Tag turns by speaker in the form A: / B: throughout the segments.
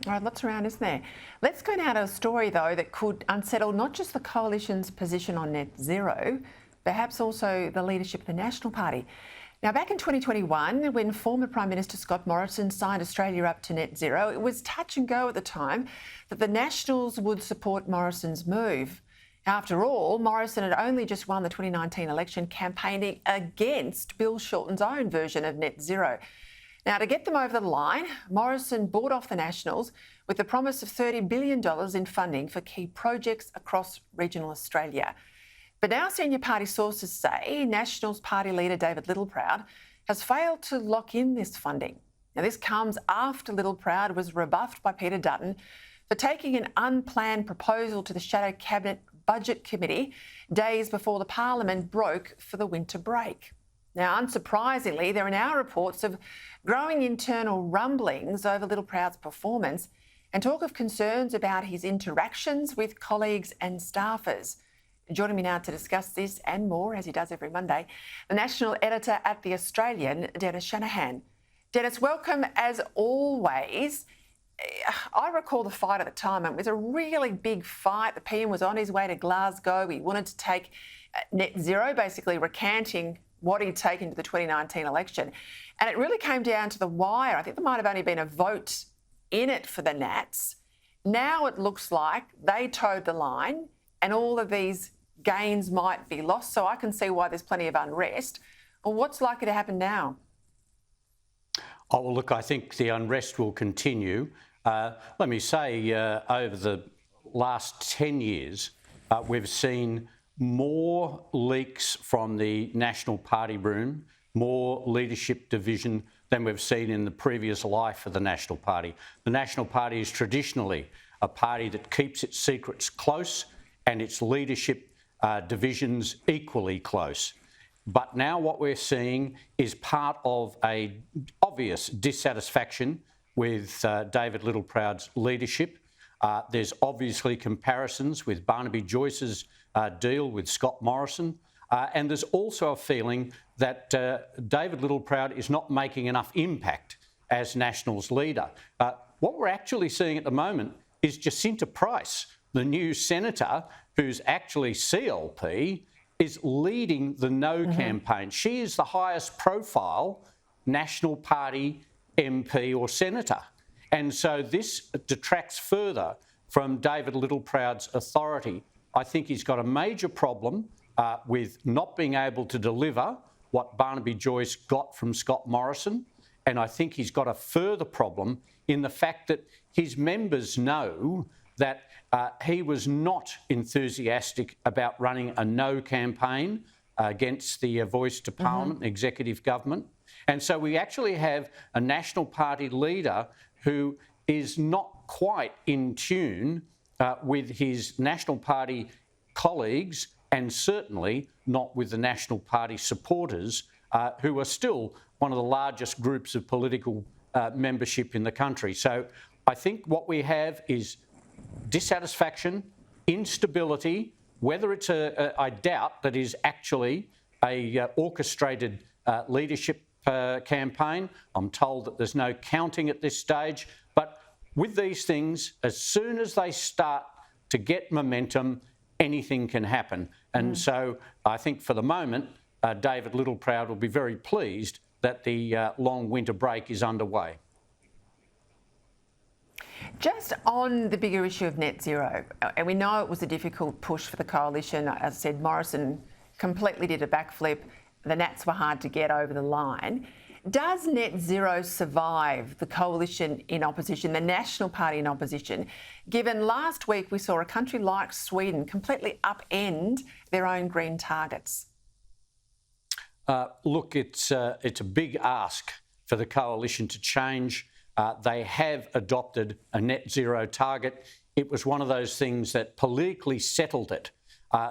A: All right, lots around, isn't there? Let's go now to a story, though, that could unsettle not just the Coalition's position on net zero, perhaps also the leadership of the National Party. Now, back in 2021, when former Prime Minister Scott Morrison signed Australia up to net zero, it was touch and go at the time that the Nationals would support Morrison's move. After all, Morrison had only just won the 2019 election campaigning against Bill Shorten's own version of net zero. Now, to get them over the line, Morrison bought off the Nationals with the promise of $30 billion in funding for key projects across regional Australia. But now senior party sources say Nationals Party leader David Littleproud has failed to lock in this funding. Now, this comes after Littleproud was rebuffed by Peter Dutton for taking an unplanned proposal to the Shadow Cabinet Budget Committee days before the Parliament broke for the winter break. Now, unsurprisingly, there are now reports of growing internal rumblings over Littleproud's performance and talk of concerns about his interactions with colleagues and staffers. Joining me now to discuss this and more, as he does every Monday, the national editor at The Australian, Dennis Shanahan. Dennis, welcome as always. I recall the fight at the time. It was a really big fight. The PM was on his way to Glasgow. He wanted to take net zero, basically recanting what he'd taken to the 2019 election. And it really came down to the wire. I think there might have only been a vote in it for the Nats. Now it looks like they towed the line and all of these gains might be lost. So I can see why there's plenty of unrest. Well, what's likely to happen now?
B: Oh, well, look, I think the unrest will continue. Let me say, over the last 10 years, we've seen more leaks from the National Party room, more leadership division than we've seen in the previous life of the National Party. The National Party is traditionally a party that keeps its secrets close and its leadership divisions equally close. But now what we're seeing is part of an obvious dissatisfaction with David Littleproud's leadership. There's obviously comparisons with Barnaby Joyce's deal with Scott Morrison. And there's also a feeling that David Littleproud is not making enough impact as Nationals leader. What we're actually seeing at the moment is Jacinta Price, the new senator who's actually CLP, is leading the No campaign. She is the highest profile National Party MP or senator. And so this detracts further from David Littleproud's authority. I think he's got a major problem with not being able to deliver what Barnaby Joyce got from Scott Morrison. And I think he's got a further problem in the fact that his members know that he was not enthusiastic about running a No campaign against the Voice to Parliament executive government. And so we actually have a National Party leader who is not quite in tune with his National Party colleagues and certainly not with the National Party supporters, who are still one of the largest groups of political membership in the country. So I think what we have is dissatisfaction, instability, whether it's I doubt that is actually a orchestrated leadership campaign. I'm told that there's no counting at this stage. But with these things, as soon as they start to get momentum, anything can happen. And so I think for the moment, David Littleproud will be very pleased that the long winter break is underway.
A: Just on the bigger issue of net zero, and we know it was a difficult push for the coalition. As I said, Morrison completely did a backflip. The Nats were hard to get over the line. Does net zero survive the coalition in opposition, the National Party in opposition, given last week we saw a country like Sweden completely upend their own green targets?
B: Look, it's a big ask for the coalition to change. They have adopted a net zero target. It was one of those things that politically settled it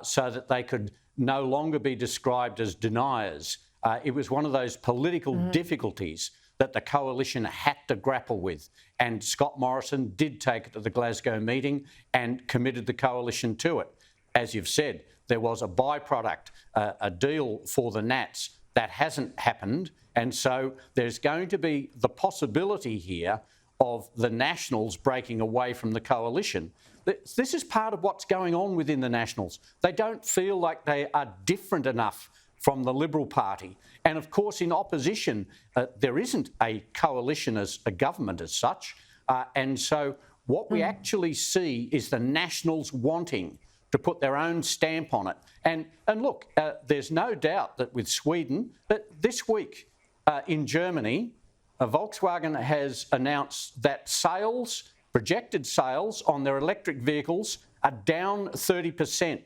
B: so that they could no longer be described as deniers. It was one of those political difficulties that the coalition had to grapple with. And Scott Morrison did take it to the Glasgow meeting and committed the coalition to it. As you've said, there was a byproduct, a deal for the Nats that hasn't happened. And so there's going to be the possibility here of the Nationals breaking away from the coalition. This is part of what's going on within the Nationals. They don't feel like they are different enough from the Liberal Party. And of course, in opposition, there isn't a coalition as a government as such. And so what we actually see is the Nationals wanting to put their own stamp on it. And look, there's no doubt that with Sweden, that this week in Germany, Volkswagen has announced that projected sales on their electric vehicles are down 30%.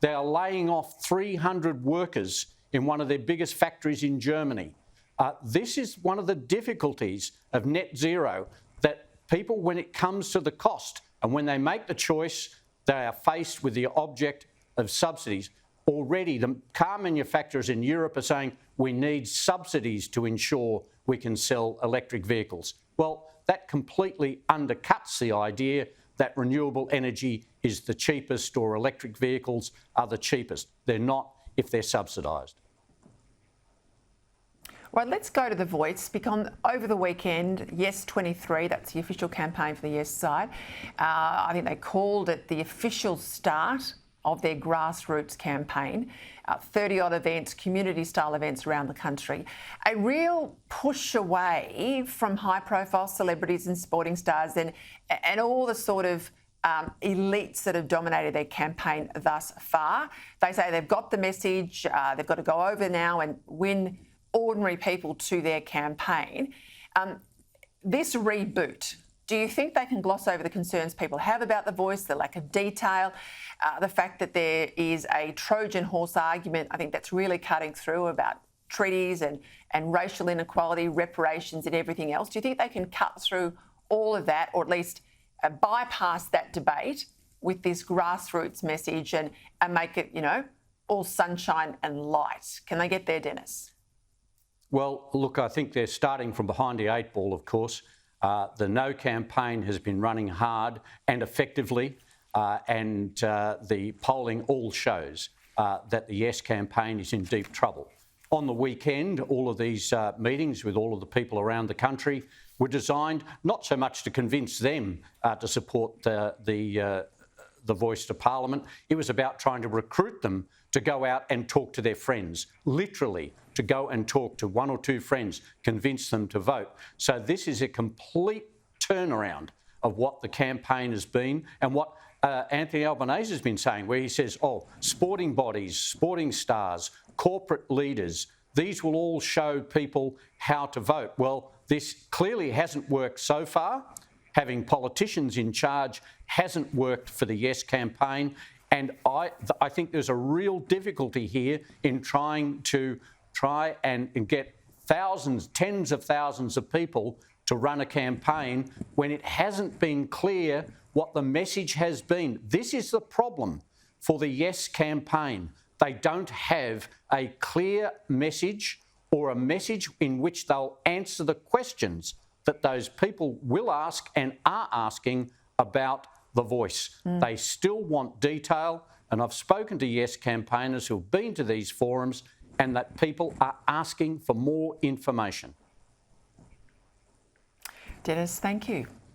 B: They are laying off 300 workers in one of their biggest factories in Germany. This is one of the difficulties of net zero, that people, when it comes to the cost and when they make the choice, they are faced with the object of subsidies. Already, the car manufacturers in Europe are saying we need subsidies to ensure we can sell electric vehicles. Well, that completely undercuts the idea that renewable energy is the cheapest or electric vehicles are the cheapest. They're not if they're subsidised.
A: Well, let's go to The Voice, because over the weekend, Yes 23, that's the official campaign for the Yes side, I think they called it the official start of their grassroots campaign. 30-odd events, community-style events around the country. A real push away from high-profile celebrities and sporting stars and all the sort of elites that have dominated their campaign thus far. They say they've got the message, they've got to go over now and win ordinary people to their campaign. This reboot, do you think they can gloss over the concerns people have about The Voice, the lack of detail, the fact that there is a Trojan horse argument, I think that's really cutting through, about treaties and racial inequality, reparations and everything else? Do you think they can cut through all of that, or at least bypass that debate with this grassroots message and make it, all sunshine and light? Can they get there, Dennis?
B: Well, look, I think they're starting from behind the eight ball, of course. The No campaign has been running hard and effectively, and the polling all shows that the Yes campaign is in deep trouble. On the weekend, all of these meetings with all of the people around the country were designed not so much to convince them to support the Voice to Parliament. It was about trying to recruit them to go out and talk to their friends, literally to go and talk to one or two friends, convince them to vote. So this is a complete turnaround of what the campaign has been and what Anthony Albanese has been saying, where he says, sporting bodies, sporting stars, corporate leaders, these will all show people how to vote. Well, this clearly hasn't worked so far. Having politicians in charge hasn't worked for the Yes campaign. And I think there's a real difficulty here in trying and get thousands, tens of thousands of people to run a campaign when it hasn't been clear what the message has been. This is the problem for the Yes campaign. They don't have a clear message, or a message in which they'll answer the questions that those people will ask and are asking about The Voice. They still want detail, and I've spoken to Yes campaigners who've been to these forums, and that people are asking for more information.
A: Dennis, thank you.